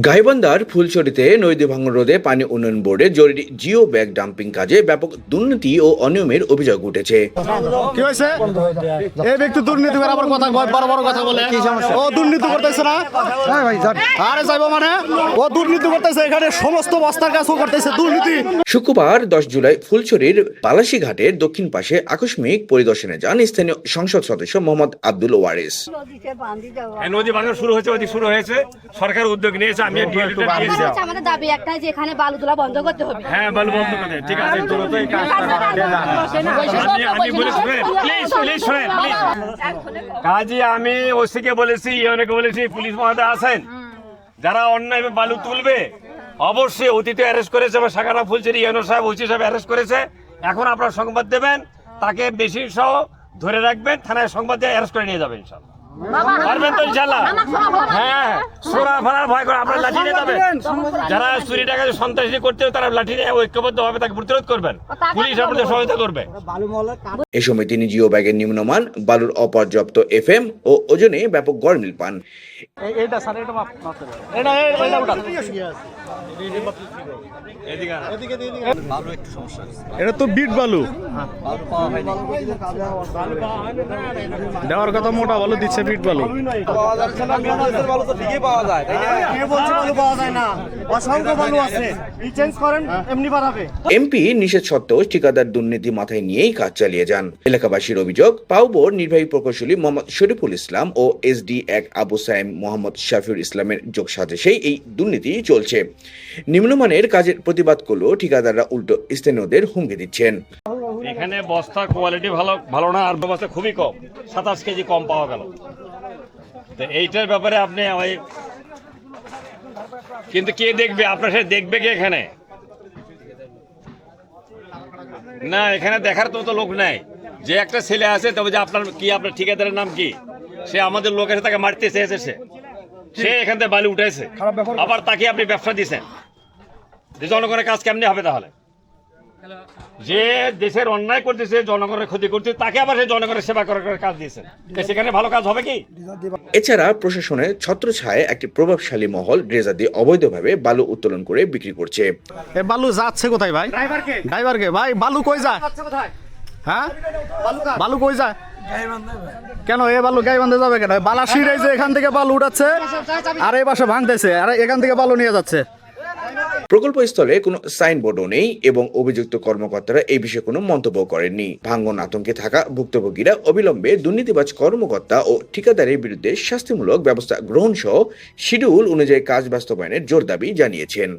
গাইবান্ধার ফুলছড়িতে নদী ভাঙন রোধে পানি উন্নয়ন বোর্ডের জরুরি জিও ব্যাগ ডাম্পিং কাজে ব্যাপক দুর্নীতি ও অনিয়মের অভিযোগ উঠেছে। কি হয়েছে? এই ব্যক্তি দুর্নীতি করে আবার কথা বড় বড় কথা বলে। ও দুর্নীতি করতেছে না? হ্যাঁ ভাই জান। আরে যাইবো মানে ও দুর্নীতি করতেছে, এখানে সমস্ত বস্তার কাজও করতেছে দুর্নীতি। শুক্রবার 10 জুলাই ফুলছড়ির পালাশী ঘাটের দক্ষিণ পাশে আকস্মিক পরিদর্শনে যান স্থানীয় সংসদ সদস্য মোহাম্মদ আব্দুল ওয়ারিস। নদী ভাঙন শুরু হয়েছে সরকার উদ্যোগ নিয়েছে। আমি আমাদের দাবি একটাই যে এখানে বালু তোলা বন্ধ করতে হবে। হ্যাঁ, বালু বন্ধ করতে, ঠিক আছে। আমি বলেছি, প্লিজ শুনেন। কাজী আমি ওসিকে বলেছি, ইউএনকে বলেছি, পুলিশ মহোদয় আছেন, যারা অন্যায় বালু তুলবে অবশ্যই অতীতে অ্যারেস্ট করেছে বা সাকারা ফুলছড়ি ইউএনও সাহেব, ওসি সাহেব অ্যারেস্ট করেছে। এখন আপনারা সংবাদ দেবেন, তাকে বেশি সহ ধরে রাখবেন, থানায় সংবাদ দিয়ে অ্যারেস্ট করে নিয়ে যাবেন। ইনশাআল্লাহ পারবেন তো? ইনশাআল্লাহ। হ্যাঁ, সোনা ফানার ভয় করে আপনারা লাঠি নিয়ে যাবেন। যারা চুরি টাকা সন্ত্রাসী করতে তারা লাঠি নিয়ে ঐক্যবদ্ধভাবে তাকে প্রতিরোধ করবেন, পুলিশ আপনাদের সহায়তা করবে। এ সময় তিনি জিও ব্যাগের নিম্নমান, বালুর অপর্যাপ্ত এফএম ও ওজনে ব্যাপক গরমিল পান। এটা তো বিট বালু দেওয়ার কথা, মোটা বালু দিচ্ছে বিট বালু। এমপি নিষেধ সত্ত্বেও ঠিকাদার দুর্নীতি মাথায় নিয়েই কাজ চালিয়ে যান। এলাকাবাসীর অভিযোগ, পাউবোর নির্বাহী প্রকৌশলী মোহাম্মদ শরীফুল ইসলাম ও এসডি এক আবু সাইম মোহাম্মদ শাফিউল ইসলামের যোগ সাজেশেই এই দুর্নীতি চলছে। নিম্নমানের কাজের প্রতিবাদ করলেও ঠিকাদাররা উল্টো স্থানীয়দের হুমকি দিচ্ছেন। এখানে বস্তার কোয়ালিটি ভালো না, আর বস্তা খুবই কম, 27 কেজি কম পাওয়া গেল। তো এইটার ব্যাপারে আপনি কিন্তু কে দেখবে? আপনার সাথে দেখবে কে এখানে? না, এখানে দেখার তো লোক নাই। যে একটা ছেলে আছে, তবে যে আপনার ঠিকাদারের নাম কি? সে আমাদের লোক এসে তাকে মারতে চেয়েছে, সে এখান থেকে বালি উঠেছে, আবার তাকে আপনি ব্যবসা দিচ্ছেন। জনগণের কাজ কেমনি হবে তাহলে? যে দেশের অন্যায় করতেছে, জনগণের ক্ষতি করতেছে, তাকে আবার সেই জনগণের সেবা করার কাজ দিয়েছেন, সেখানে ভালো কাজ হবে কি? এছাড়া প্রশাসনের ছত্রছায়ায় একটি প্রভাবশালী মহল ড্রেজার দিয়ে অবৈধভাবে বালু উত্তোলন করে বিক্রি করছে। এ বালু যাচ্ছে কোথায় ভাই? ড্রাইভারকে ভাই, বালু কই যায়? হ্যাঁ, বালু কই যায়? কেন এ বালু গাইবান্ধা যাবে কেন? বালাশির এই যে এখান থেকে বালু উঠাচ্ছে আর এই পাশে ভাঙতেছে, আর এখান থেকে বালু নিয়ে যাচ্ছে। প্রকল্পস্থলে কোনো সাইনবোর্ডও নেই এবং অভিযুক্ত কর্মকর্তারা এই বিষয়ে কোনো মন্তব্য করেননি। ভাঙন আতঙ্কে থাকা ভুক্তভোগীরা অবিলম্বে দুর্নীতিবাজ কর্মকর্তা ও ঠিকাদারের বিরুদ্ধে শাস্তিমূলক ব্যবস্থা গ্রহণ সহ শিডিউল অনুযায়ী কাজ বাস্তবায়নের জোর দাবি জানিয়েছেন।